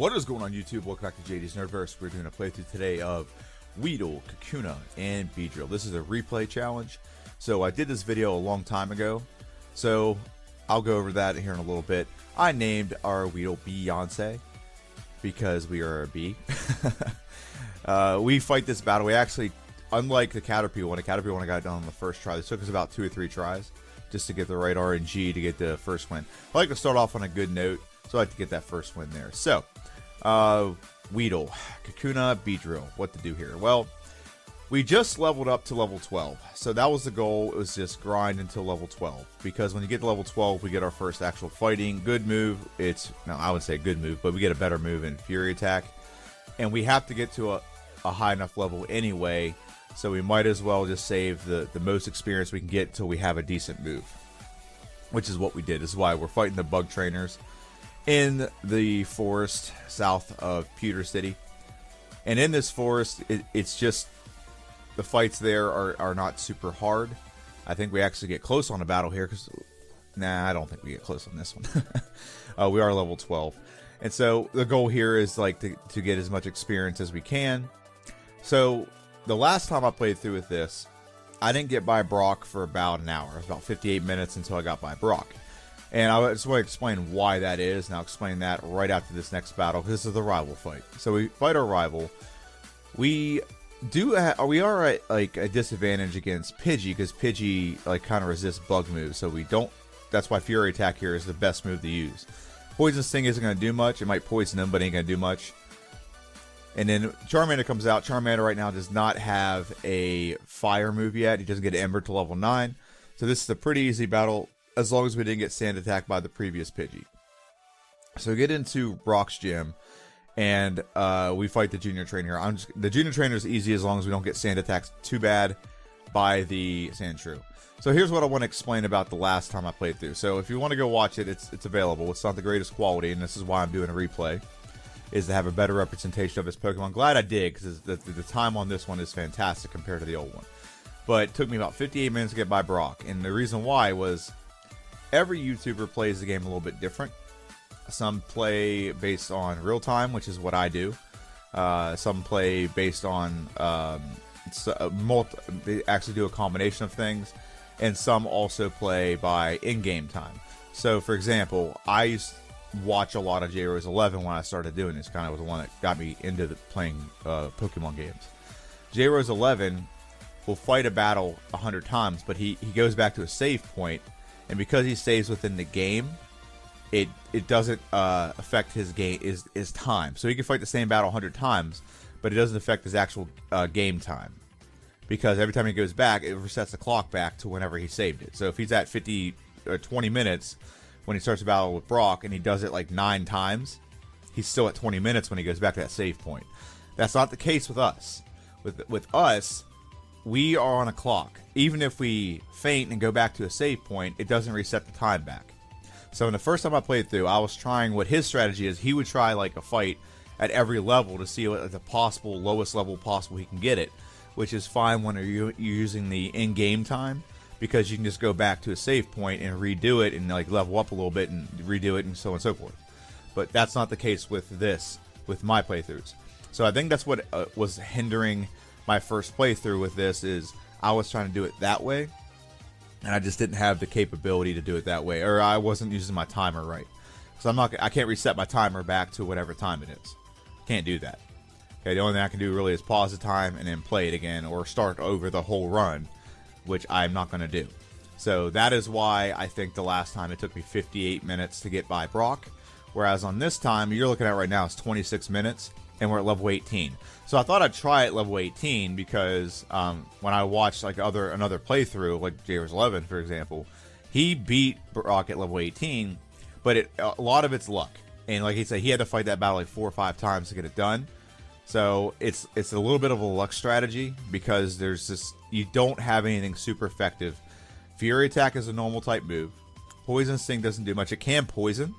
What is going on YouTube? Welcome back to JD's Nerdverse. We're doing a playthrough today of Weedle, Kakuna, and Beedrill. This is a replay challenge. So I did this video a long time ago. So I'll go over that here in a little bit. I named our Weedle Beyonce because we are a bee. We fight this battle. We actually, unlike the Caterpie one, I got it done on the first try. This took us about 2 or 3 tries just to get the right RNG to get the first win. I like to start off on a good note, so I like to get that first win there. So, Weedle, Kakuna, Beedrill. What to do here? Well, we just leveled up to level 12. So that was the goal. It was just grind until level 12. Because when you get to level 12, we get our first actual fighting. Good move. No, I would say good move, but we get a better move in Fury Attack. And we have to get to a high enough level anyway. So we might as well just save the most experience we can get until we have a decent move. Which is what we did. This is why we're fighting the bug trainers in the forest south of Pewter City. And in this forest, it's just the fights there are not super hard. I think we actually get close on a battle here because I don't think we get close on this one. We are level 12. And so the goal here is like to get as much experience as we can. So the last time I played through with this, I didn't get by Brock for about an hour. It was about 58 minutes until I got by Brock. And I just want to explain why that is, and I'll explain that right after this next battle, because this is the rival fight. So we fight our rival. We are at like a disadvantage against Pidgey, because Pidgey like kind of resists bug moves, so we don't. That's why Fury Attack here is the best move to use. Poison Sting isn't going to do much. It might poison him, but it ain't going to do much. And then Charmander comes out. Charmander right now does not have a fire move yet. He doesn't get Ember to level 9. So this is a pretty easy battle, as long as we didn't get sand attacked by the previous Pidgey. So we get into Brock's gym, and we fight the junior trainer. The junior trainer is easy as long as we don't get sand attacked too bad by the Sandshrew. So here's what I want to explain about the last time I played through. So if you want to go watch it, it's available. It's not the greatest quality, and this is why I'm doing a replay, is to have a better representation of this Pokemon. Glad I did, because the time on this one is fantastic compared to the old one. But it took me about 58 minutes to get by Brock, and the reason why was every YouTuber plays the game a little bit different. Some play based on real time, which is what I do. Some play based on they actually do a combination of things, and some also play by in-game time. So, for example, I used to watch a lot of J-Rose 11 when I started doing this. Kind of was the one that got me into playing Pokemon games. J-Rose 11 will fight a battle 100 times, but he goes back to a save point. And because he stays within the game, it doesn't affect his time. So he can fight the same battle 100 times, but it doesn't affect his actual game time. Because every time he goes back, it resets the clock back to whenever he saved it. So if he's at 50 or 20 minutes when he starts a battle with Brock, and he does it like 9 times, he's still at 20 minutes when he goes back to that save point. That's not the case with us. With us, we are on a clock. Even if we faint and go back to a save point, it doesn't reset the time back. So in the first time I played through, I was trying what his strategy is. He would try like a fight at every level to see what the possible lowest level possible he can get it, which is fine when you're using the in-game time, because you can just go back to a save point and redo it and like level up a little bit and redo it and so on and so forth. But that's not the case with my playthroughs. So I think that's what was hindering my first playthrough with this, is I was trying to do it that way, and I just didn't have the capability to do it that way, or I wasn't using my timer right. So I can't reset my timer back to whatever time it is. Can't do that. Okay, the only thing I can do really is pause the time and then play it again, or start over the whole run, which I'm not going to do. So that is why I think the last time it took me 58 minutes to get by Brock, whereas on this time, you're looking at right now, it's 26 minutes, and we're at level 18. So I thought I'd try at level 18 because when I watched like another playthrough, like J-Rose 11 for example, he beat Brock at level 18, but a lot of it's luck. And like he said, he had to fight that battle like 4 or 5 times to get it done. So it's a little bit of a luck strategy, because you don't have anything super effective. Fury Attack is a normal type move. Poison Sting doesn't do much. It can poison,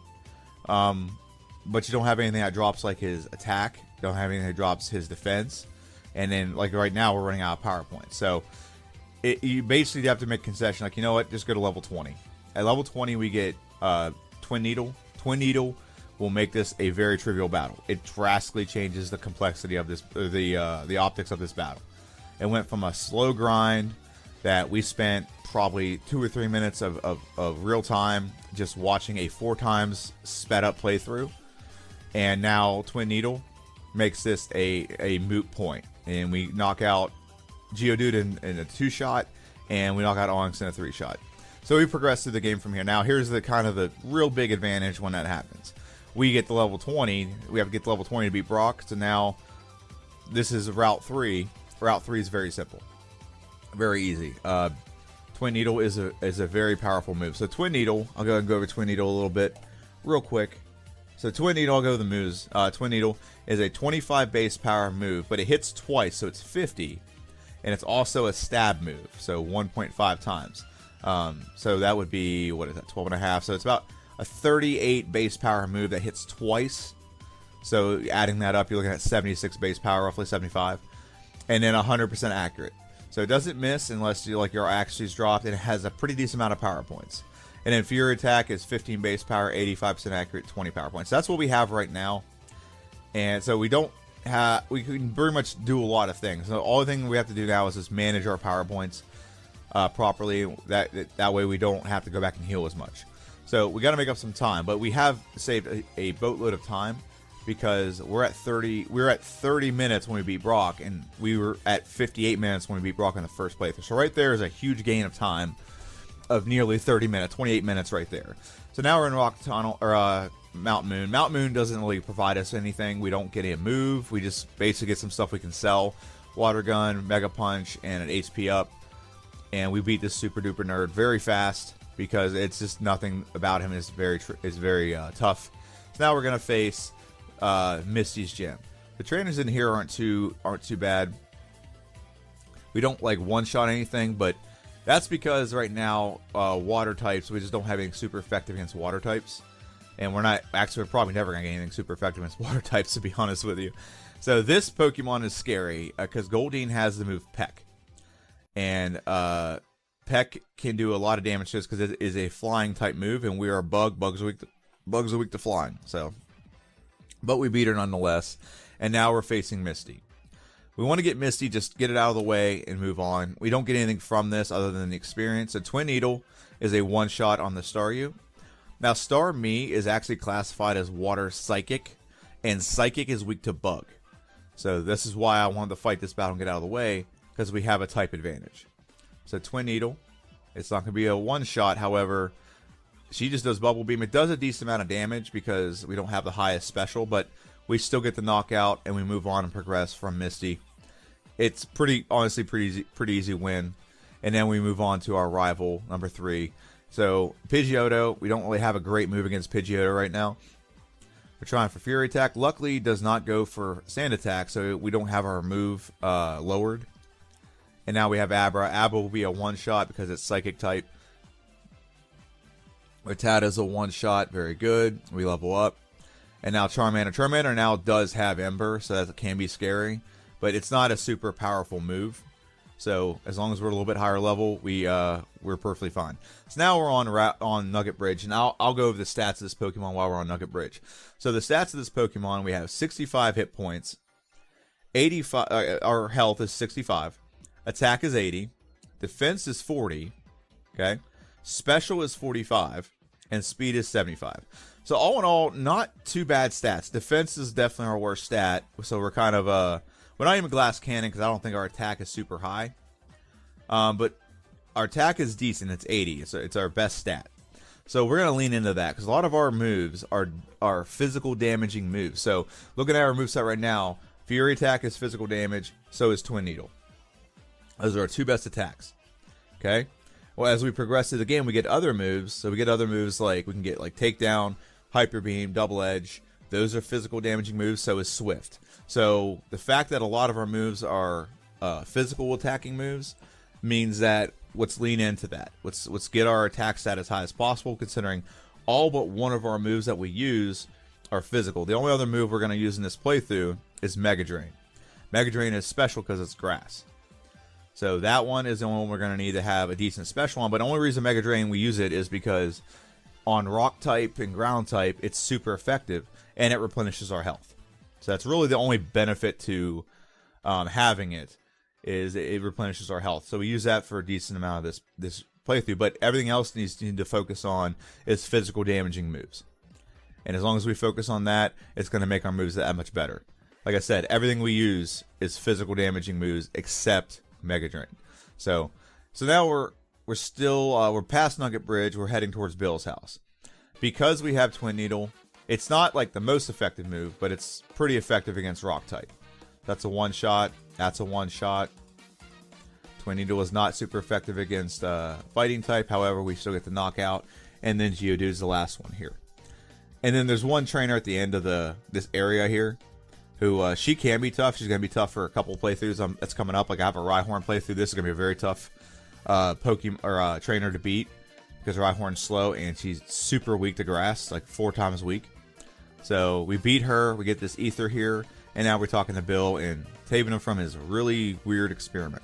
but you don't have anything that drops like his attack. You don't have anything that drops his defense. And then like right now we're running out of power points. So you basically have to make a concession. Like, you know what? Just go to level 20. At level 20 we get Twin Needle. Twin Needle will make this a very trivial battle. It drastically changes the complexity of this, the optics of this battle. It went from a slow grind that we spent probably 2 or 3 minutes of real time just watching a 4 times sped up playthrough, and now Twin Needle makes this a moot point, and we knock out Geodude in a 2-shot, and we knock out Onix in a 3-shot. So we progress through the game from here. Now here's the kind of the real big advantage when that happens. We get to level 20. We have to get to level 20 to beat Brock. So now this is Route 3. Route 3 is very simple, very easy. Twin Needle is a very powerful move. So Twin Needle, I'll go ahead and go over Twin Needle a little bit real quick. So Twin Needle, I'll go with the moves. Twin Needle is a 25 base power move, but it hits twice, so it's 50. And it's also a stab move, so 1.5 times. So that would be, what is that, 12.5? So it's about a 38 base power move that hits twice. So adding that up, you're looking at 76 base power, roughly 75. And then 100% accurate. So it doesn't miss unless you like your accuracy's dropped, and it has a pretty decent amount of power points. And then Fury Attack is 15 base power, 85% accurate, 20 power points. So that's what we have right now. And so we don't have, we can pretty much do a lot of things. So all the thing we have to do now is just manage our power points properly. That way we don't have to go back and heal as much. So we got to make up some time, but we have saved a boatload of time because we're at 30. We were at 30 minutes when we beat Brock, and we were at 58 minutes when we beat Brock in the first playthrough. So right there is a huge gain of time of nearly 30 minutes, 28 minutes right there. So now we're in Rock Tunnel or Mount Moon. Mount Moon doesn't really provide us anything. We don't get a move. We just basically get some stuff we can sell: Water Gun, Mega Punch, and an HP up. And we beat this super duper nerd very fast because it's just nothing about him is very tough. So now we're gonna face Misty's gym. The trainers in here aren't too bad. We don't like one-shot anything, but that's because right now water types, we just don't have anything super effective against water types, and we're probably never gonna get anything super effective against water types, to be honest with you. So this Pokemon is scary because Goldeen has the move Peck. And Peck can do a lot of damage to us because it is a flying type move, and we are a bug. Bugs are weak to flying. So, but we beat her nonetheless. And now we're facing Misty. We want to get Misty, just get it out of the way and move on. We don't get anything from this other than the experience. So Twin Needle is a one-shot on the Staryu. Now Starmie is actually classified as Water Psychic, and Psychic is weak to Bug. So this is why I wanted to fight this battle and get out of the way, because we have a type advantage. So Twin Needle, it's not going to be a one-shot. However, she just does Bubble Beam. It does a decent amount of damage because we don't have the highest special, but we still get the knockout, and we move on and progress from Misty. It's honestly pretty easy win. And then we move on to our rival, number 3. So Pidgeotto, we don't really have a great move against Pidgeotto right now. We're trying for Fury Attack. Luckily, it does not go for Sand Attack, so we don't have our move lowered. And now we have Abra. Abra will be a one-shot because it's Psychic type. Rattata's a one-shot. Very good. We level up. And now Charmander. Charmander now does have Ember, so that can be scary. But it's not a super powerful move. So as long as we're a little bit higher level, we're perfectly fine. So now we're on Nugget Bridge. And I'll go over the stats of this Pokemon while we're on Nugget Bridge. So the stats of this Pokemon, we have 65 hit points. 85. Our health is 65. Attack is 80, defense is 40, okay, special is 45, and speed is 75. So all in all, not too bad stats. Defense is definitely our worst stat, so we're kind of, we're not even Glass Cannon because I don't think our attack is super high. But our attack is decent, it's 80, it's our best stat. So we're going to lean into that because a lot of our moves are physical damaging moves. So looking at our moveset right now, Fury Attack is physical damage, so is Twin Needle. Those are our 2 best attacks. Okay. Well, as we progress through the game, we get other moves. So we get other moves like we can get like Takedown, Hyper Beam, Double Edge. Those are physical damaging moves. So is Swift. So the fact that a lot of our moves are physical attacking moves means that let's lean into that. Let's get our attack stat as high as possible, considering all but one of our moves that we use are physical. The only other move we're going to use in this playthrough is Mega Drain. Mega Drain is special because it's grass. So that one is the only one we're going to need to have a decent special on. But the only reason Mega Drain we use it is because on rock type and ground type, it's super effective, and it replenishes our health. So that's really the only benefit to having it, is it replenishes our health. So we use that for a decent amount of this playthrough, but everything else needs to focus on is physical damaging moves. And as long as we focus on that, it's going to make our moves that much better. Like I said, everything we use is physical damaging moves except Mega Drain. So now we're still we're past Nugget Bridge. We're heading towards Bill's house. Because we have Twin Needle, it's not like the most effective move, but it's pretty effective against rock type. That's a one shot. That's a one shot. Twin Needle is not super effective against fighting type. However, we still get the knockout. And then Geodude is the last one here. And then there's one trainer at the end of this area here, who she can be tough. She's going to be tough for a couple playthroughs that's coming up. Like I have a Rhyhorn playthrough. This is going to be a very tough Pokemon or trainer to beat, because Rhyhorn's slow and she's super weak to grass, like 4 times weak. So we beat her. We get this Ether here, and now we're talking to Bill and saving him from his really weird experiment.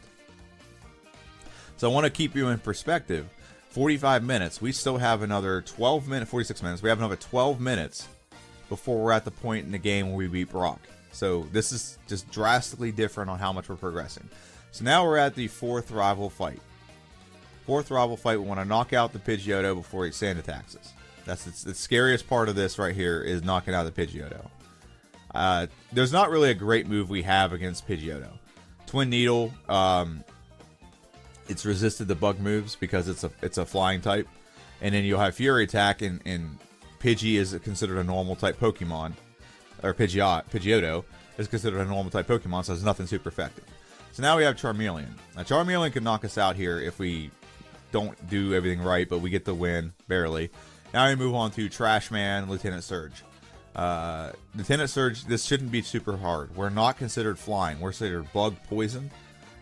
So I want to keep you in perspective. 45 minutes. We still have another 46 minutes. We have another 12 minutes before we're at the point in the game where we beat Brock. So this is just drastically different on how much we're progressing. So now we're at the 4th rival fight. 4th rival fight, we want to knock out the Pidgeotto before he sand attacks us. That's the scariest part of this right here, is knocking out the Pidgeotto. There's not really a great move we have against Pidgeotto. Twin Needle, it's resisted the bug moves because it's a flying type. And then you'll have Fury Attack, and Pidgey is considered a normal type Pokemon. Or Pidgeotto is considered a normal type Pokemon, so it's nothing super effective. So now we have Charmeleon. Now Charmeleon can knock us out here if we don't do everything right, but we get the win, barely. Now we move on to Trash Man, Lieutenant Surge. Lieutenant Surge, this shouldn't be super hard. We're not considered flying. We're considered bug poison.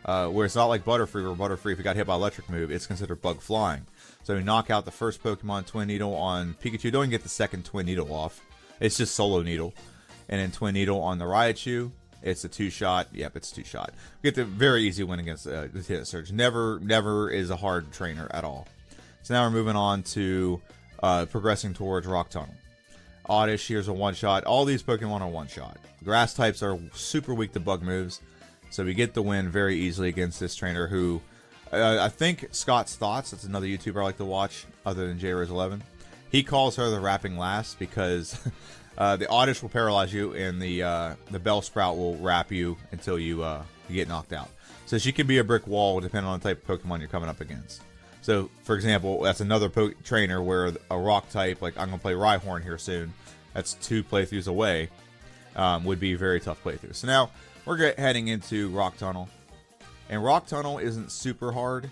Where it's not like Butterfree, where Butterfree, if you got hit by electric move, it's considered bug flying. So we knock out the first Pokemon, Twin Needle on Pikachu. Don't even get the second Twin Needle off. It's just Solo Needle. And then Twin Needle on the Raichu. It's a 2-shot. Yep, it's a 2-shot. We get the very easy win against Lieutenant Surge. Never is a hard trainer at all. So now we're moving on to progressing towards Rock Tunnel. Oddish, here's a 1-shot. All these Pokemon are 1-shot. Grass types are super weak to bug moves. So we get the win very easily against this trainer who, I think Scott's Thoughts, that's another YouTuber I like to watch other than JRose11. He calls her the Wrapping Lass because the Oddish will paralyze you and the Bellsprout will wrap you until you get knocked out. So she can be a brick wall depending on the type of Pokemon you're coming up against. So, for example, that's another trainer where a rock type, like I'm going to play Rhyhorn here soon, that's 2 playthroughs away, would be a very tough playthrough. So now we're heading into Rock Tunnel. And Rock Tunnel isn't super hard.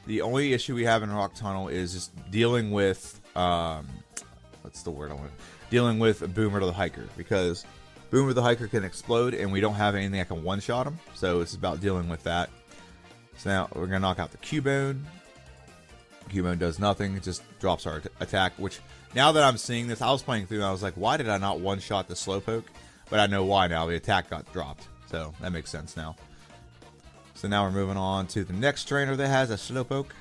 The only issue we have in Rock Tunnel is just dealing with, what's the word I want? Dealing with Boomer the Hiker. Because Boomer the Hiker can explode and we don't have anything that can one-shot him. So it's about dealing with that. So now we're going to knock out the Cubone. Cubone does nothing. It just drops our attack. Which, now that I'm seeing this, I was playing through and I was like, why did I not one-shot the Slowpoke? But I know why now. The attack got dropped. So that makes sense now. So now we're moving on to the next trainer that has a Slowpoke.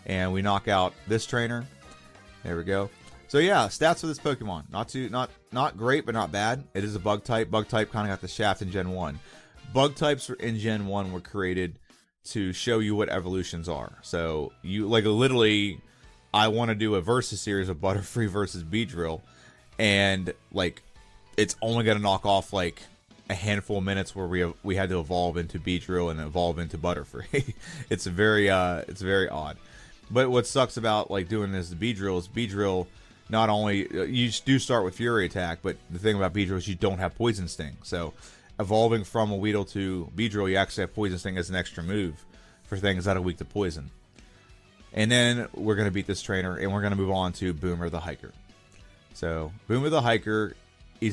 And we knock out this trainer. There we go. So yeah, stats for this Pokemon. Not great, but not bad. It is a bug type. Bug type kind of got the shaft in Gen 1. Bug types in Gen 1 were created to show you what evolutions are. So you, like, literally, I want to do a versus series of Butterfree versus Beedrill. And like, it's only going to knock off like a handful of minutes where we had to evolve into Beedrill and evolve into Butterfree. It's very odd. But what sucks about like doing this Beedrill is Beedrill, not only you do start with Fury Attack, but the thing about Beedrill is you don't have Poison Sting. So evolving from a Weedle to Beedrill, you actually have Poison Sting as an extra move for things that are weak to poison. And then we're going to beat this trainer, and we're going to move on to Boomer the Hiker. So Boomer the Hiker, he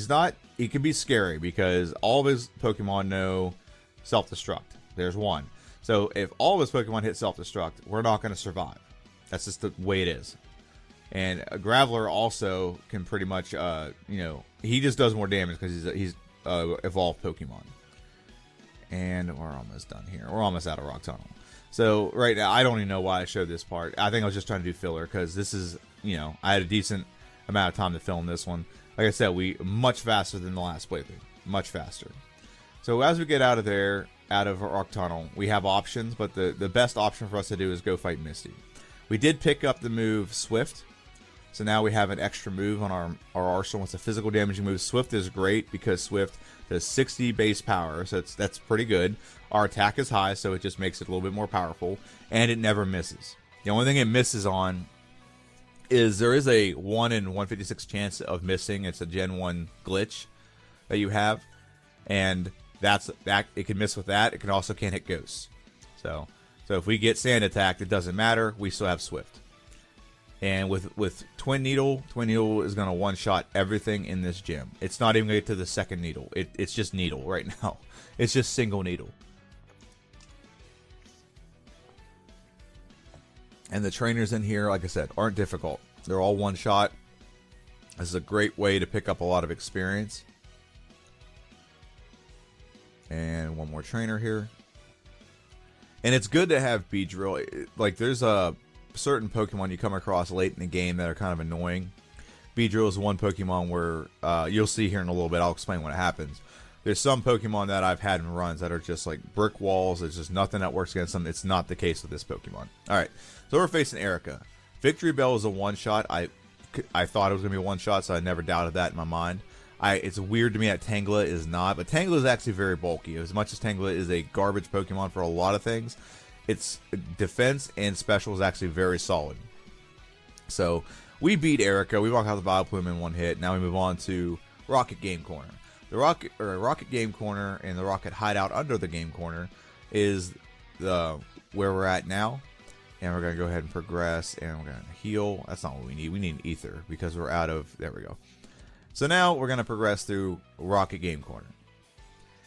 can be scary because all of his Pokemon know self-destruct. There's one. So if all of his Pokemon hit self-destruct, we're not going to survive. That's just the way it is. And a Graveler also can pretty much, he just does more damage because he's evolved Pokemon. And we're almost done here. We're almost out of Rock Tunnel. So right now, I don't even know why I showed this part. I think I was just trying to do filler because this is, you know, I had a decent amount of time to film this one. Like I said, we much faster than the last playthrough, much faster. So as we get out of there, out of our Rock Tunnel, we have options, but the best option for us to do is go fight Misty. We did pick up the move Swift, so now we have an extra move on our arsenal. It's a physical damaging move. Swift is great because Swift does 60 base power, so that's pretty good. Our attack is high, so it just makes it a little bit more powerful, and it never misses. The only thing it misses on is there is a 1 in 156 chance of missing. It's a Gen 1 glitch that you have, and that it can miss with that. It can also can't hit ghosts. So if we get sand attacked, it doesn't matter. We still have Swift. And with Twin Needle is going to one-shot everything in this gym. It's not even going to get to the second needle. It's just needle right now. It's just single needle. And the trainers in here, like I said, aren't difficult. They're all one-shot. This is a great way to pick up a lot of experience. And one more trainer here. And it's good to have Beedrill. Like, there's a certain Pokemon you come across late in the game that are kind of annoying. Beedrill is one Pokemon where you'll see here in a little bit. I'll explain what happens. There's some Pokemon that I've had in runs that are just like brick walls. There's just nothing that works against them. It's not the case with this Pokemon. All right, so we're facing Erica. Victory Bell is a one-shot. I thought it was going to be a one-shot, so I never doubted that in my mind. It's weird to me that Tangela is not, but Tangela is actually very bulky. As much as Tangela is a garbage Pokemon for a lot of things, its defense and special is actually very solid. So we beat Erica. We walk out the Vileplume in one hit. Now we move on to Rocket Game Corner. The Rocket Game Corner and the Rocket Hideout under the Game Corner is where we're at now. And we're going to go ahead and progress, and we're going to heal. That's not what we need. We need Ether because we're out of... There we go. So now we're going to progress through Rocket Game Corner.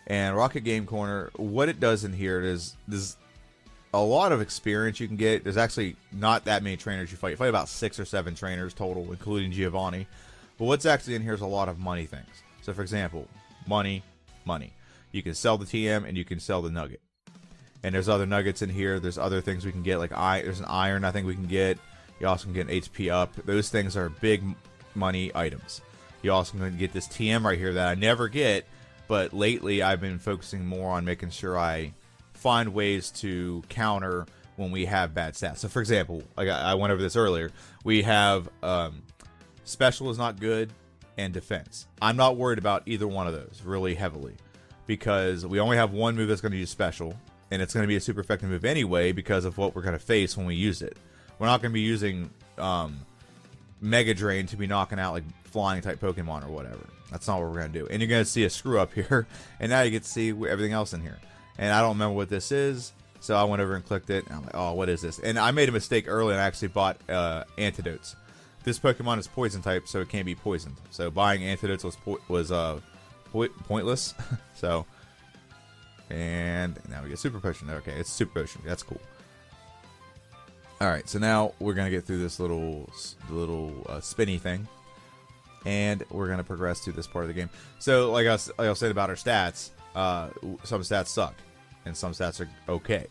And Rocket Game Corner, what it does in here is there's a lot of experience you can get. There's actually not that many trainers you fight. You fight about 6 or 7 trainers total, including Giovanni. But what's actually in here is a lot of money things. So, for example, money. You can sell the TM and you can sell the nugget. And there's other nuggets in here. There's other things we can get, like there's an iron I think we can get. You also can get an HP up. Those things are big money items. You also can get this TM right here that I never get, but lately I've been focusing more on making sure I find ways to counter when we have bad stats. So, for example, like I went over this earlier, we have special is not good and defense. I'm not worried about either one of those really heavily because we only have one move that's going to use special. And it's going to be a super effective move anyway because of what we're going to face when we use it. We're not going to be using Mega Drain to be knocking out like flying type Pokemon or whatever. That's not what we're going to do. And you're going to see a screw up here. And now you get to see everything else in here. And I don't remember what this is. So I went over and clicked it. And I'm like, oh, what is this? And I made a mistake early and I actually bought antidotes. This Pokemon is poison type, so it can't be poisoned. So buying antidotes was pointless. So... And now we get Super Potion. Okay, it's Super Potion. That's cool. Alright, so now we're going to get through this little spinny thing. And we're going to progress through this part of the game. So, like I was saying about our stats, some stats suck. And some stats are okay.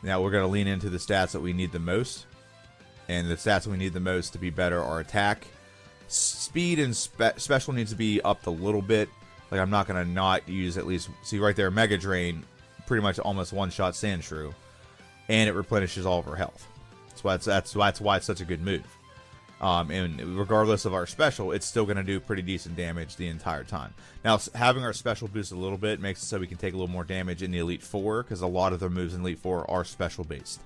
Now we're going to lean into the stats that we need the most. And the stats we need the most to be better are attack. Speed and special needs to be upped a little bit. Like, I'm not going to not use at least... See, right there, Mega Drain, pretty much almost one-shot Sandshrew. And it replenishes all of our health. That's why it's such a good move. And regardless of our special, it's still going to do pretty decent damage the entire time. Now, having our special boost a little bit makes it so we can take a little more damage in the Elite Four, because a lot of the moves in Elite Four are special-based.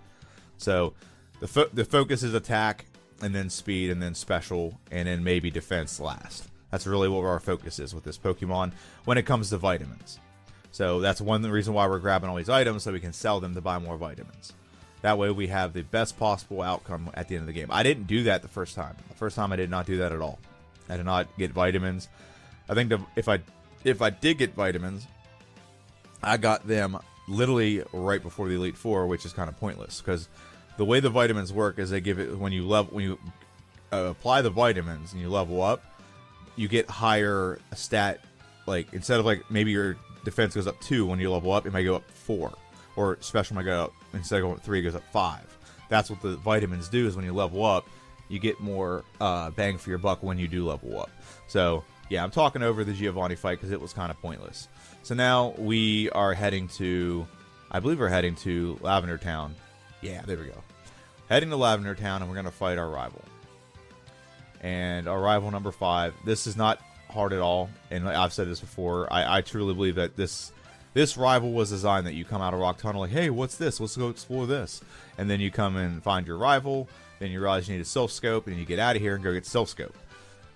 So, the focus is attack, and then speed, and then special, and then maybe defense last. That's really what our focus is with this Pokemon when it comes to vitamins. So that's one reason why we're grabbing all these items, so we can sell them to buy more vitamins. That way we have the best possible outcome at the end of the game. I didn't do that the first time. The first time I did not do that at all. I did not get vitamins. I think if I did get vitamins, I got them literally right before the Elite Four, which is kind of pointless because the way the vitamins work is they give it when you apply the vitamins and you level up. You get higher stat, like instead of like maybe your defense goes up 2 when you level up, it might go up 4, or special might go up instead of going up 3, it goes up 5. That's what the vitamins do, is when you level up, you get more bang for your buck when you do level up. So, yeah, I'm talking over the Giovanni fight because it was kind of pointless. So now we are heading to, I believe we're heading to Lavender Town. Yeah, there we go. Heading to Lavender Town, and we're going to fight our rival. And our rival number 5, this is not hard at all, and I've said this before, I truly believe that this rival was designed that you come out of Rock Tunnel like, hey, what's this? Let's go explore this. And then you come and find your rival, then you realize you need a Silph Scope, and you get out of here and go get Silph Scope.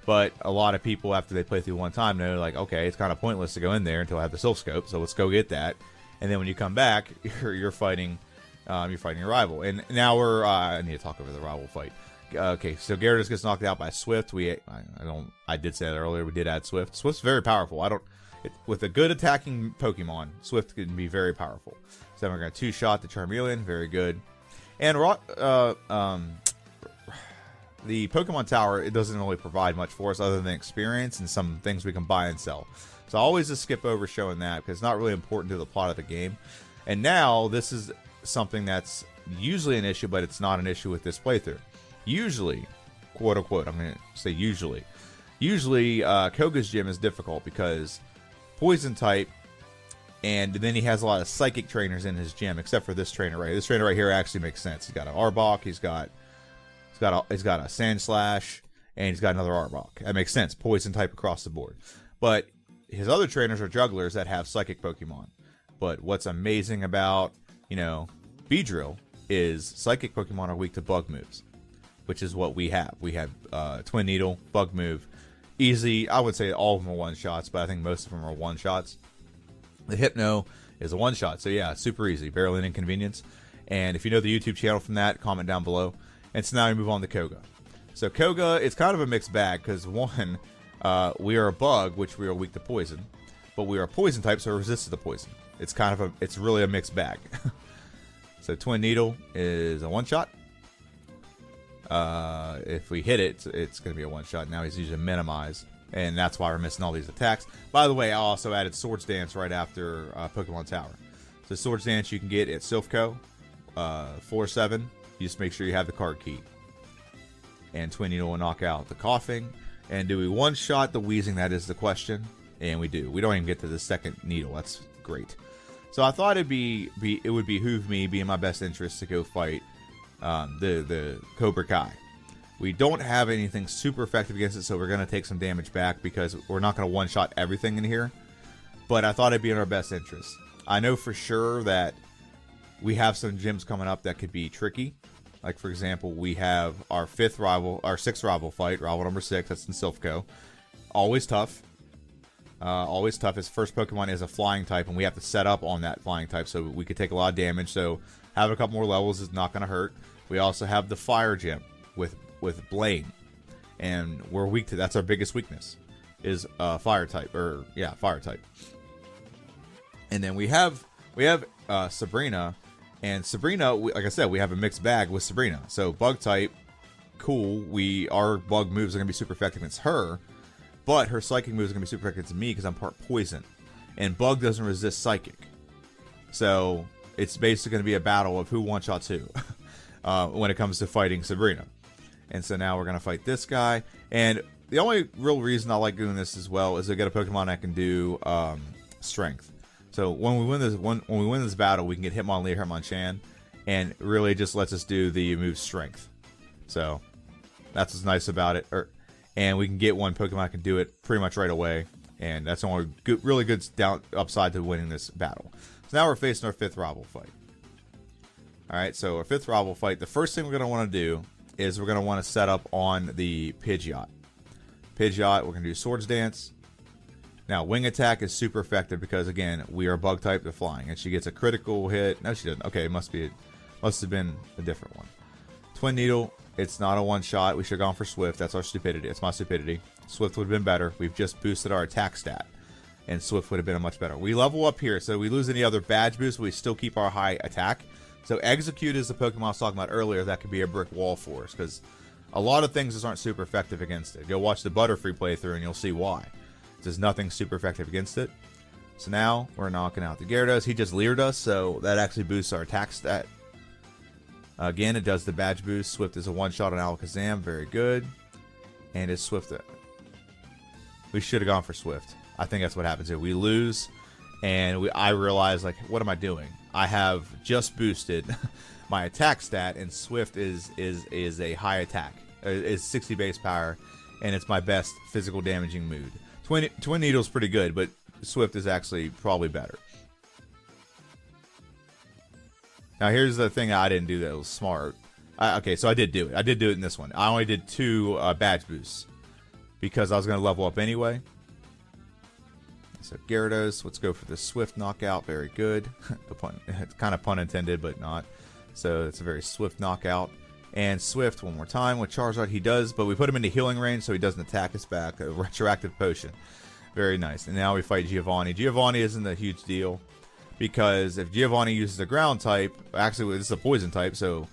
But a lot of people, after they play through one time, know, like, okay, it's kind of pointless to go in there until I have the Silph Scope, so let's go get that. And then when you come back, you're fighting your rival. And now we're, I need to talk over the rival fight. Okay, so Gyarados gets knocked out by Swift. I did say that earlier. We did add Swift. Swift's very powerful. With a good attacking Pokemon, Swift can be very powerful. So we're going to 2-shot the Charmeleon. Very good. And the Pokemon Tower, it doesn't really provide much for us other than experience and some things we can buy and sell. So I always just skip over showing that because it's not really important to the plot of the game. And now this is something that's usually an issue, but it's not an issue with this playthrough. Usually, quote unquote, I'm going to say usually, Koga's gym is difficult because poison type, and then he has a lot of psychic trainers in his gym, except for this trainer right here. This trainer right here actually makes sense. He's got an Arbok, he's got a Sand Slash, and he's got another Arbok. That makes sense. Poison type across the board. But his other trainers are jugglers that have psychic Pokemon. But what's amazing about, Beedrill is psychic Pokemon are weak to bug moves, which is what we have. We have Twin Needle, Bug Move. Easy, I would say all of them are one-shots, but I think most of them are one-shots. The Hypno is a one-shot, so yeah, super easy. Barely an inconvenience. And if you know the YouTube channel from that, comment down below. And so now we move on to Koga. So Koga, it's kind of a mixed bag, because one, we are a bug, which we are weak to poison. But we are a poison type, so it resists the poison. It's really a mixed bag. So Twin Needle is a one-shot. If we hit it, it's going to be a one-shot. Now he's using Minimize, and that's why we're missing all these attacks. By the way, I also added Swords Dance right after Pokemon Tower. So Swords Dance you can get at Silphco, 4-7. You just make sure you have the card key. And Twin Needle will knock out the Coughing. And do we one-shot the Wheezing? That is the question. And we do. We don't even get to the second Needle. That's great. So I thought it would behoove me, be in my best interest, to go fight the Cobra Kai. We don't have anything super effective against it, so we're going to take some damage back because we're not going to one-shot everything in here. But I thought it'd be in our best interest. I know for sure that we have some gyms coming up that could be tricky. Like, for example, we have our sixth rival fight, rival number 6, that's in Silphco. Always tough. Always tough. His first Pokemon is a flying type, and we have to set up on that flying type, so we could take a lot of damage. So having a couple more levels is not going to hurt. We also have the fire gym with Blaine, and we're weak to that's our biggest weakness is fire type, fire type. And then we have Sabrina, and Sabrina, like I said, we have a mixed bag with Sabrina. So bug type, cool. Our bug moves are going to be super effective against her, but her psychic moves are going to be super effective against me because I'm part poison, and bug doesn't resist psychic. So it's basically going to be a battle of who one-shots who when it comes to fighting Sabrina. And so now we're going to fight this guy. And the only real reason I like doing this as well is to get a Pokemon that can do strength. So when we win this battle, we can get Hitmonlee, Hitmonchan, and really it just lets us do the move strength. So that's what's nice about it. And we can get one Pokemon that can do it pretty much right away. And that's the only really good upside to winning this battle. So now we're facing our 5th rival fight. Alright, so our 5th rival fight, the first thing we're going to want to do is we're going to want to set up on the Pidgeot. Pidgeot, we're going to do Swords Dance. Now, Wing Attack is super effective because, again, we are bug type to flying. And she gets a critical hit. No, she didn't. Okay, it must have been a different one. Twin Needle, it's not a one-shot. We should have gone for Swift. That's our stupidity. It's my stupidity. Swift would have been better. We've just boosted our attack stat. And Swift would have been a much better. We level up here, so we lose any other badge boost, but we still keep our high attack. So Execute is the Pokemon I was talking about earlier that could be a brick wall for us, because a lot of things just aren't super effective against it. Go watch the Butterfree playthrough and you'll see why. There's nothing super effective against it. So now we're knocking out the Gyarados. He just leered us, so that actually boosts our attack stat Again, it does the badge boost. Swift is a one-shot on Alakazam. Very good. And it's Swift. We should have gone for Swift. I think that's what happens here. We lose, and I realize, like, what am I doing? I have just boosted my attack stat, and Swift is a high attack. It's 60 base power, and it's my best physical damaging mood. Twin Needle's pretty good, but Swift is actually probably better. Now here's the thing I didn't do that was smart. Okay, so I did do it. I did do it in this one. I only did 2 badge boosts because I was going to level up anyway. So Gyarados, let's go for the Swift knockout. Very good. The pun, it's kind of pun intended, but not. So it's a very swift knockout. And Swift one more time with Charizard. He does, but we put him into healing range so he doesn't attack us back. A retroactive potion. Very nice. And now we fight Giovanni. Giovanni isn't a huge deal because if Giovanni uses a ground type, actually this is a poison type, so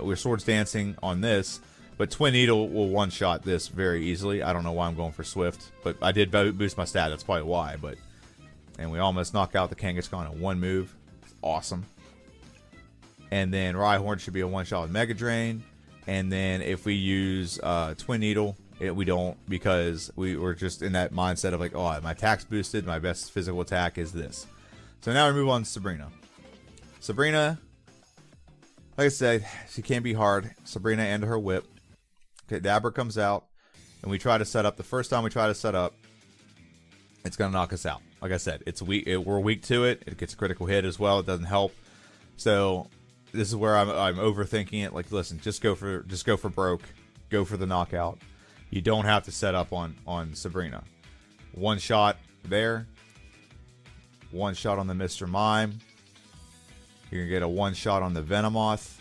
we're Swords Dancing on this. But Twin Needle will one-shot this very easily. I don't know why I'm going for Swift, but I did boost my stat. That's probably why. And we almost knock out the Kangaskhan in 1 move. It's awesome. And then Rhyhorn should be a one-shot with Mega Drain. And then if we use Twin Needle, we don't, because we were just in that mindset of like, oh, my attack's boosted. My best physical attack is this. So now we move on to Sabrina. Sabrina, like I said, she can be hard. Sabrina and her whip. Okay, Dabber comes out, and we try to set up. The first time we try to set up, it's going to knock us out. Like I said, it's weak. We're weak to it. It gets a critical hit as well. It doesn't help. So this is where I'm overthinking it. Like, listen, just go for broke. Go for the knockout. You don't have to set up on Sabrina. One shot there. One shot on the Mr. Mime. You're going to get a one shot on the Venomoth.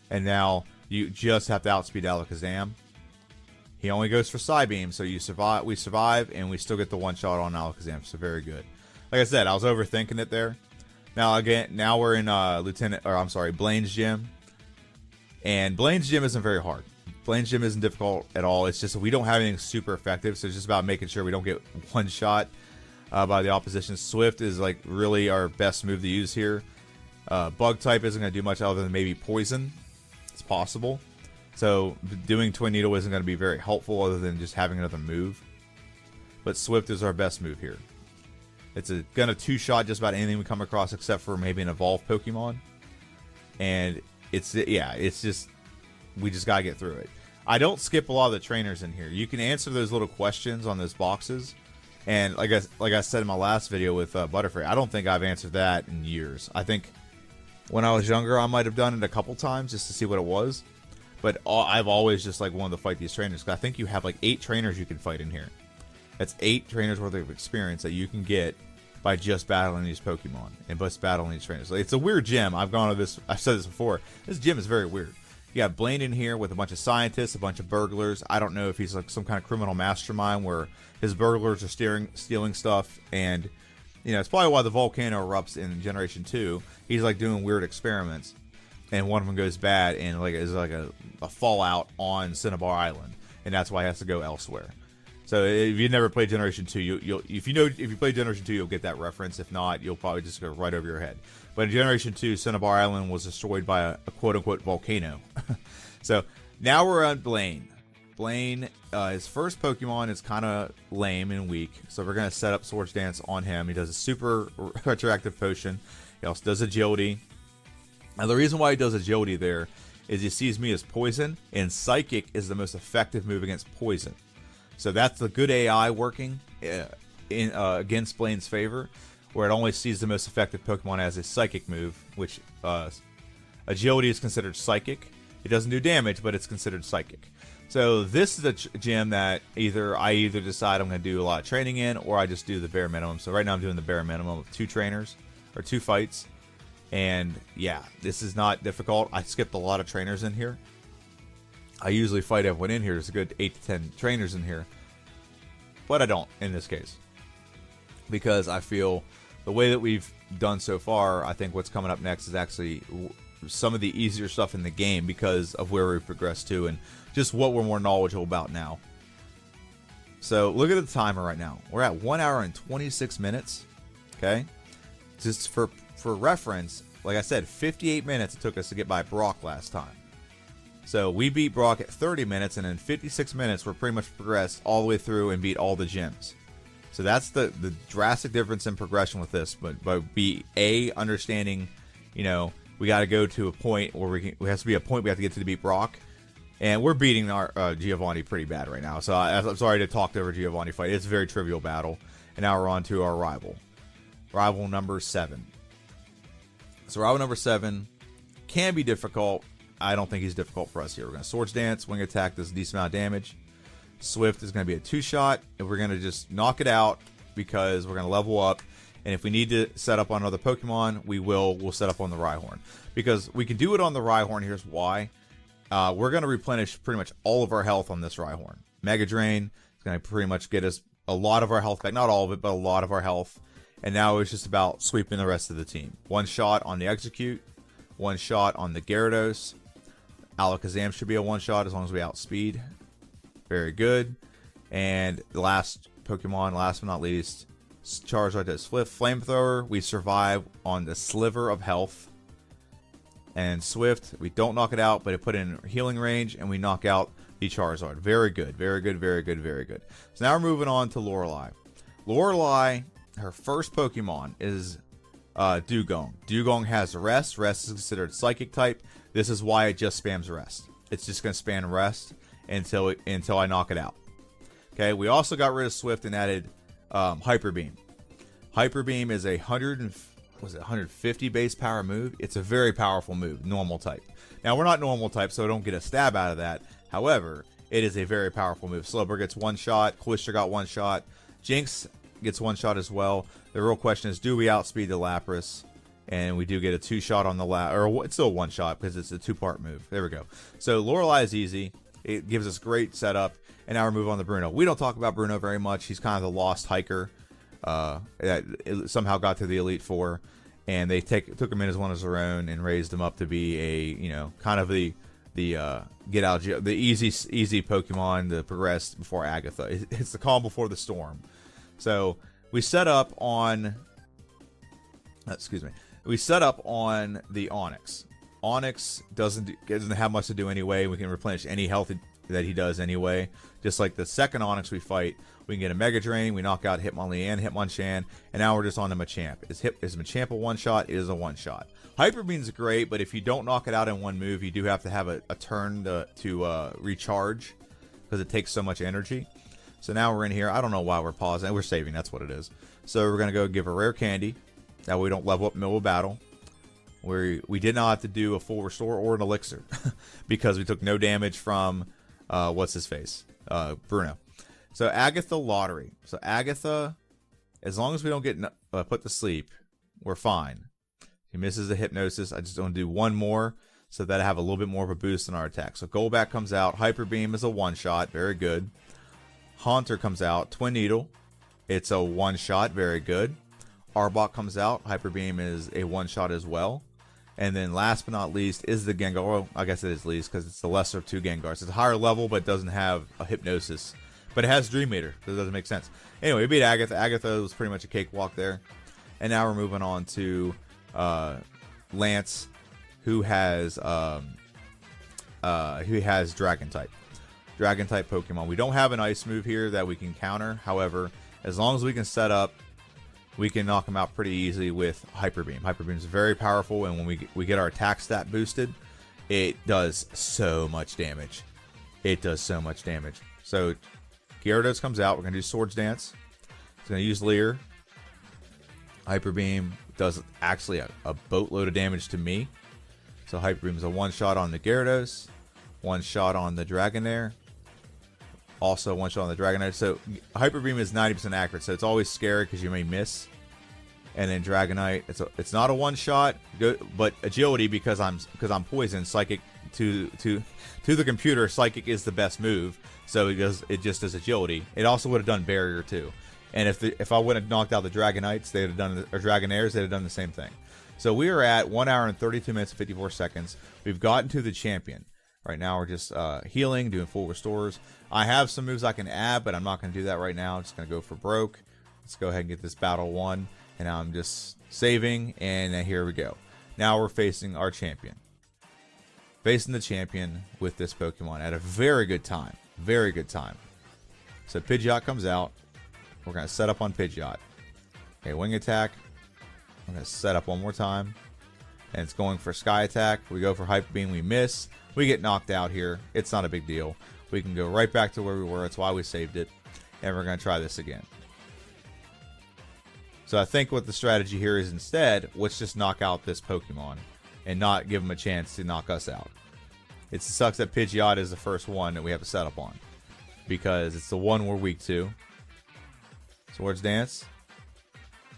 And now you just have to outspeed Alakazam. He only goes for Psybeam, so you survive. We survive, and we still get the one shot on Alakazam. So very good. Like I said, I was overthinking it there. Now we're in Blaine's gym, and Blaine's gym isn't very hard. Blaine's gym isn't difficult at all. It's just we don't have anything super effective, so it's just about making sure we don't get one shot by the opposition. Swift is like really our best move to use here. Bug type isn't going to do much other than maybe poison. It's possible. So doing Twin Needle isn't going to be very helpful other than just having another move. But Swift is our best move here. It's gonna two-shot just about anything we come across except for maybe an evolved Pokemon. And it's just, we just gotta get through it. I don't skip a lot of the trainers in here. You can answer those little questions on those boxes. And like I said in my last video with Butterfree, I don't think I've answered that in years. I think when I was younger, I might have done it a couple times just to see what it was. But I've always just like wanted to fight these trainers. Because I think you have like 8 trainers you can fight in here. That's 8 trainers worth of experience that you can get by just battling these Pokemon and just battling these trainers. It's a weird gym. I've said this before. This gym is very weird. You got Blaine in here with a bunch of scientists, a bunch of burglars. I don't know if he's like some kind of criminal mastermind where his burglars are stealing stuff, and it's probably why the volcano erupts in Generation 2. He's like doing weird experiments, and one of them goes bad, and like is like a fallout on Cinnabar Island, and that's why he has to go elsewhere. So if you never played Generation 2, if you play Generation 2, you'll get that reference. If not, you'll probably just go right over your head. But in Generation 2, Cinnabar Island was destroyed by a quote-unquote volcano. So now we're on Blaine. Blaine, his first Pokemon is kind of lame and weak. So we're going to set up Swords Dance on him. He does a super retroactive potion. He also does Agility. Now the reason why he does Agility there is he sees me as poison, and Psychic is the most effective move against poison. So that's the good AI working against Blaine's favor, where it only sees the most effective Pokemon as a Psychic move, which Agility is considered Psychic. It doesn't do damage, but it's considered Psychic. So this is a gym that I either decide I'm going to do a lot of training in, or I just do the bare minimum. So right now I'm doing the bare minimum of 2 trainers, or 2 fights. And yeah, this is not difficult. I skipped a lot of trainers in here. I usually fight everyone in here. There's a good 8 to 10 trainers in here. But I don't in this case. Because I feel the way that we've done so far, I think what's coming up next is actually some of the easier stuff in the game because of where we've progressed to and just what we're more knowledgeable about now. So look at the timer right now. We're at 1 hour and 26 minutes. Okay? Just for reference, like I said, 58 minutes it took us to get by Brock last time. So we beat Brock at 30 minutes, and in 56 minutes we're pretty much progressed all the way through and beat all the gyms. So that's the drastic difference in progression with this. But understanding, you know, we got to go to a point where we has to be a point we have to get to beat Brock. And we're beating our Giovanni pretty bad right now. So I'm sorry to talk over Giovanni fight. It's a very trivial battle. And now we're on to our rival. Rival number 7. So rival number 7 can be difficult. I don't think he's difficult for us here. We're going to Swords Dance. Wing Attack does a decent amount of damage. Swift is going to be a 2-shot. And we're going to just knock it out because we're going to level up. And if we need to set up on other Pokemon, we'll set up on the Rhyhorn. Because we can do it on the Rhyhorn. Here's why. We're going to replenish pretty much all of our health on this Rhyhorn. Mega Drain is going to pretty much get us a lot of our health back. Not all of it, but a lot of our health. And now it's just about sweeping the rest of the team. 1 shot on the Execute. 1 shot on the Gyarados. Alakazam should be a 1-shot as long as we outspeed. Very good. And the last Pokemon, last but not least, Charizard does Flamethrower. We survive on the sliver of health. And Swift, we don't knock it out, but it put it in healing range, and we knock out the Charizard. Very good, very good, very good, very good. So now we're moving on to Lorelei. Lorelei, her first Pokemon is Dugong. Dugong has Rest. Rest is considered Psychic type. This is why it just spams Rest. It's just going to spam Rest until I knock it out. Okay, we also got rid of Swift and added Hyper Beam. Hyper Beam is a 150 base power move. It's a very powerful move, normal type. Now, we're not normal type, so don't get a stab out of that. However, it is a very powerful move. Slowbro gets 1 shot. Cloyster got 1 shot. Jinx gets 1 shot as well. The real question is, do we outspeed the Lapras? And we do get a 2-shot on the or it's still a 1-shot because it's a 2-part move. There we go. So Lorelei is easy. It gives us great setup. And now we're moving on to Bruno. We don't talk about Bruno very much. He's kind of the lost hiker. That somehow got to the Elite Four, and they took him in as one of their own and raised him up to be a, you know, kind of the easy Pokemon to progress before Agatha. It's the calm before the storm. So we set up on we set up on the Onix. Onix doesn't have much to do anyway. We can replenish any health that he does anyway. Just like the second Onix we fight, we can get a Mega Drain, we knock out Hitmonlee and Hitmonchan, and now we're just on to Machamp. Is Machamp a 1-shot? It is a 1-shot. Hyper Beam's great, but if you don't knock it out in one move, you do have to have a turn to recharge because it takes so much energy. So now we're in here. I don't know why we're pausing. We're saving. That's what it is. So we're going to go give a Rare Candy. That way we don't level up middle of battle. We did not have to do a full restore or an elixir because we took no damage from what's his face, Bruno. So Agatha Lottery. So Agatha, as long as we don't get put to sleep, we're fine. He misses the hypnosis. I just want to do 1 more so that I have a little bit more of a boost in our attack. So Golbat comes out. Hyper Beam is a 1-shot. Very good. Haunter comes out. Twin Needle. It's a 1-shot. Very good. Arbok comes out. Hyper Beam is a 1-shot as well. And then last but not least is the Gengar. Well, I guess it is least because it's the lesser of 2 Gengars. It's a higher level but doesn't have a hypnosis. But it has Dream Eater, so it doesn't make sense. Anyway, we beat Agatha. Agatha was pretty much a cakewalk there. And now we're moving on to Lance, who has Dragon type. Dragon type Pokemon. We don't have an Ice move here that we can counter. However, as long as we can set up, we can knock him out pretty easily with Hyper Beam. Hyper Beam is very powerful, and when we get our attack stat boosted, it does so much damage. It does so much damage. So Gyarados comes out. We're going to do Swords Dance. It's going to use Leer. Hyper Beam does actually a boatload of damage to me. So Hyper Beam is a 1-shot on the Gyarados. 1-shot on the Dragonair. Also 1-shot on the Dragonair. So Hyper Beam is 90% accurate. So it's always scary because you may miss. And then Dragonite, it's not a 1-shot, but agility because I'm poisoned. Psychic to the computer, Psychic is the best move. So it just does agility. It also would have done Barrier too. And if I would have knocked out the Dragonites, they'd have done, or Dragonairs, they'd have done the same thing. So we are at 1 hour and 32 minutes and 54 seconds. We've gotten to the champion. Right now we're just healing, doing full restores. I have some moves I can add, but I'm not going to do that right now. I'm just going to go for broke. Let's go ahead and get this battle won. And now I'm just saving, and here we go. Now we're facing our champion. Facing the champion with this Pokemon at a very good time. Very good time. So Pidgeot comes out. We're going to set up on Pidgeot. Okay, wing attack. I'm going to set up one more time. And it's going for Sky Attack. We go for Hyper Beam. We miss. We get knocked out here. It's not a big deal. We can go right back to where we were. That's why we saved it. And we're going to try this again. So I think what the strategy here is instead, let's just knock out this Pokemon and not give him a chance to knock us out. It sucks that Pidgeot is the first one that we have to set up on, because it's the one we're weak to. Swords Dance.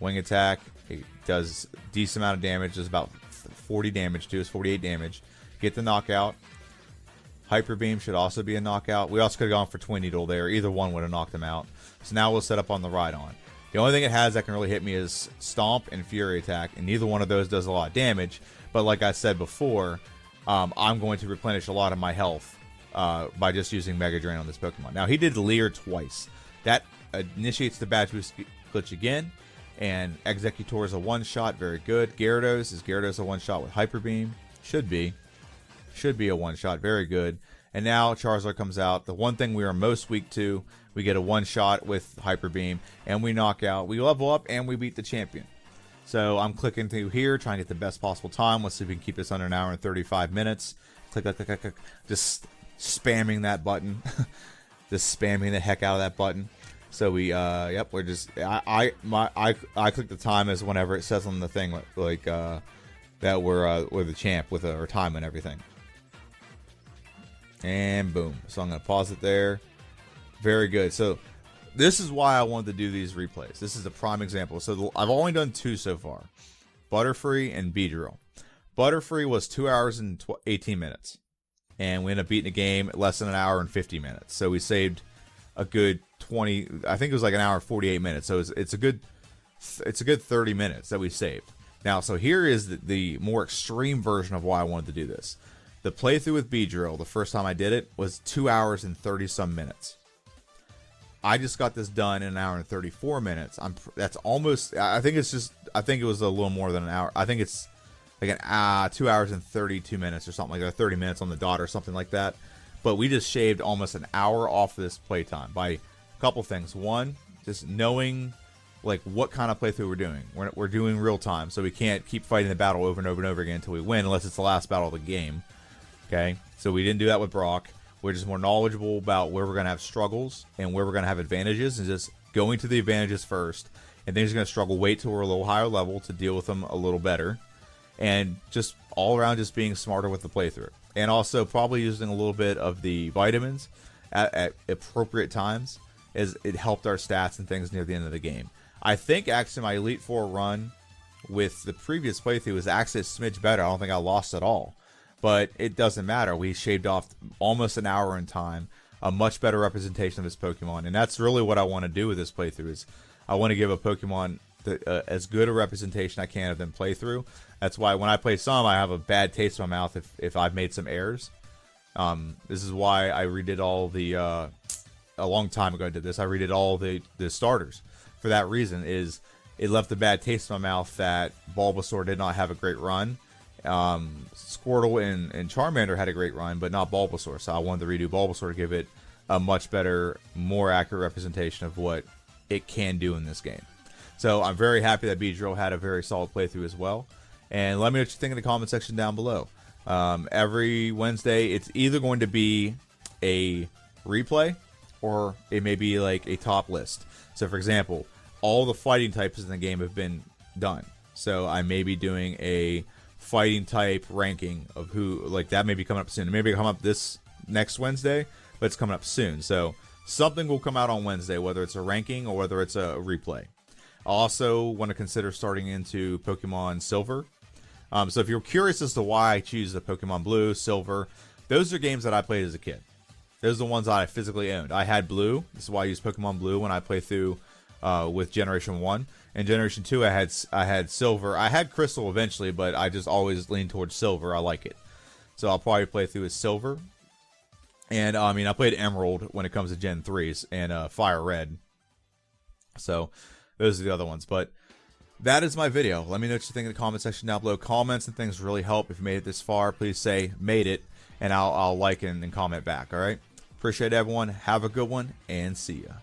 Wing attack. It does a decent amount of damage. Does about 40 damage to us, 48 damage. Get the knockout. Hyper Beam should also be a knockout. We also could have gone for Twin Needle there. Either one would have knocked him out. So now we'll set up on the Rhydon. The only thing it has that can really hit me is Stomp and Fury Attack, and neither one of those does a lot of damage. But like I said before, I'm going to replenish a lot of my health by just using Mega Drain on this Pokemon. Now, he did Leer twice. That initiates the Badge Boost glitch again, and Executor is a one-shot, very good. Gyarados a one-shot with Hyper Beam? Should be a one-shot, very good. And now Charizard comes out. The one thing we are most weak to, we get a one-shot with Hyper Beam, and we knock out. We level up, and we beat the champion. So I'm clicking through here, trying to get the best possible time. Let's see if we can keep this under an hour and 35 minutes. Click, click, click, click, click. Just spamming that button. Just spamming the heck out of that button. So we, yep, we're just, I click the time as whenever it says on the thing, like, that we're the champ with our time and everything. And boom. So I'm going to pause it there. Very good. So this is why I wanted to do these replays. This is a prime example. So I've only done 2 so far. Butterfree and Beedrill. Butterfree was 2 hours and 18 minutes. And we ended up beating the game at less than an hour and 50 minutes. So we saved a good 20, I think it was like an hour and 48 minutes. So it's a good 30 minutes that we saved. Now, so here is the more extreme version of why I wanted to do this. The playthrough with Beedrill, the first time I did it, was 2 hours and 30 some minutes. I just got this done in an hour and 34 minutes. That's almost, I think it was a little more than an hour. I think it's like 2 hours and 32 minutes or something like that, 30 minutes on the dot or something like that. But we just shaved almost an hour off of this playtime by a couple things. One, just knowing like what kind of playthrough we're doing. We're doing real time, so we can't keep fighting the battle over and over and over again until we win, unless it's the last battle of the game. Okay, so we didn't do that with Brock. We're just more knowledgeable about where we're going to have struggles and where we're going to have advantages, and just going to the advantages first. And then he's going to struggle, wait till we're a little higher level to deal with them a little better. And just all around just being smarter with the playthrough. And also probably using a little bit of the vitamins at appropriate times, as it helped our stats and things near the end of the game. I think actually my Elite Four run with the previous playthrough was actually a smidge better. I don't think I lost at all. But it doesn't matter. We shaved off almost an hour in time. A much better representation of this Pokemon. And that's really what I want to do with this playthrough. Is I want to give a Pokemon as good a representation I can of them playthrough. That's why when I play some, I have a bad taste in my mouth if I've made some errors. This is why I redid all the... a long time ago I did this. I redid all the starters. For that reason, is it left a bad taste in my mouth that Bulbasaur did not have a great run. Squirtle and Charmander had a great run, but not Bulbasaur. So I wanted to redo Bulbasaur to give it a much better, more accurate representation of what it can do in this game. So I'm very happy that Beedrill had a very solid playthrough as well. And let me know what you think in the comment section down below. Every Wednesday, it's either going to be a replay or it may be like a top list. So for example, all the fighting types in the game have been done. So I may be doing a fighting type ranking of who, like that may be coming up soon. It may be coming up this next Wednesday, but it's coming up soon. So something will come out on Wednesday, whether it's a ranking or whether it's a replay. I also want to consider starting into Pokemon Silver. So if you're curious as to why I choose the Pokemon Blue, Silver, those are games that I played as a kid. Those are the ones that I physically owned. I had Blue. This is why I use Pokemon Blue when I play through with Generation 1. In Generation 2, I had Silver. I had Crystal eventually, but I just always lean towards Silver. I like it. So I'll probably play through as Silver. And, I mean, I played Emerald when it comes to Gen 3s and Fire Red. So those are the other ones. But that is my video. Let me know what you think in the comment section down below. Comments and things really help. If you made it this far, please say made it, and I'll like and comment back. All right. Appreciate everyone. Have a good one, and see ya.